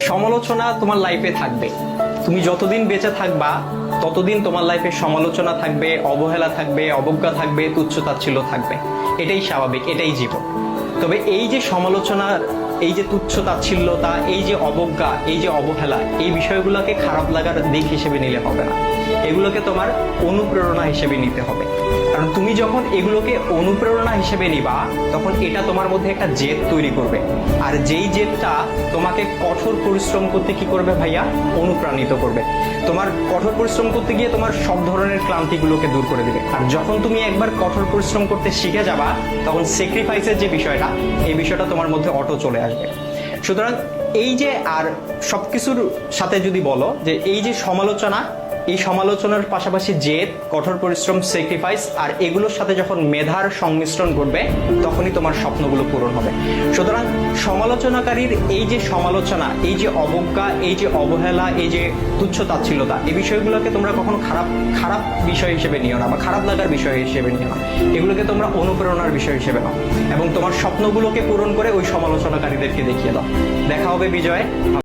সমালোচনা তোমার লাইফে থাকবে। তুমি যতদিন বেঁচে থাকবা ততদিন তোমার লাইফে সমালোচনা থাকবে, অবহেলা থাকবে, অবজ্ঞা থাকবে, তুচ্ছ-তাচ্ছিল্য থাকবে। এটাই স্বাভাবিক, এটাই জীবন। তবে এই যে সমালোচনার, এই যে তুচ্ছ-তাচ্ছিল্যতা, এই যে অবজ্ঞা, এই যে অবহেলা, এই বিষয়গুলোকে খারাপ লাগার দিক হিসেবে নিলে হবে না। এগুলোকে তোমার অনুপ্রেরণা হিসেবে নিতে হবে। কারণ তুমি যখন এগুলোকে অনুপ্রেরণা হিসেবে নিবা, তখন এটা তোমার মধ্যে একটা জেদ তৈরি করবে। আর যেই জেদটা তোমাকে কঠোর পরিশ্রম করতে কি করবে ভাইয়া? অনুপ্রাণিত করবে। তোমার কঠোর পরিশ্রম করতে গিয়ে তোমার সব ধরনের ক্লান্তিগুলোকে দূর করে দিবে। আর যখন তুমি একবার কঠোর পরিশ্রম করতে শিখে যাবা, তখন স্যাক্রিফাইসের যে বিষয়টা, এই বিষয়টা তোমার মধ্যে অটো চলে আসবে। সুতরাং এই যে, আর সবকিছুর সাথে যদি বলো যে এই যে সমালোচনা, এই সমালোচনার পাশাপাশি জেদ, কঠোর পরিশ্রম, স্যাক্রিফাইস, আর এগুলোর সাথে যখন মেধার সংমিশ্রণ ঘটবে, তখনই তোমার স্বপ্নগুলো পূরণ হবে। সুতরাং সমালোচনাকারীর এই যে সমালোচনা, এই যে অবজ্ঞা, এই যে অবহেলা, এই যে তুচ্ছ-তাচ্ছিল্যতা, এই বিষয়গুলোকে তোমরা কখনো খারাপ বিষয় হিসেবে নিও না, বা খারাপ লাগার বিষয় হিসেবে নিও না। এগুলোকে তোমরা অনুপ্রেরণার বিষয় হিসেবে নাও এবং তোমার স্বপ্নগুলোকে পূরণ করে ওই সমালোচনাকারীদেরকে দেখিয়ে দাও। দেখা হবে বিজয়ে।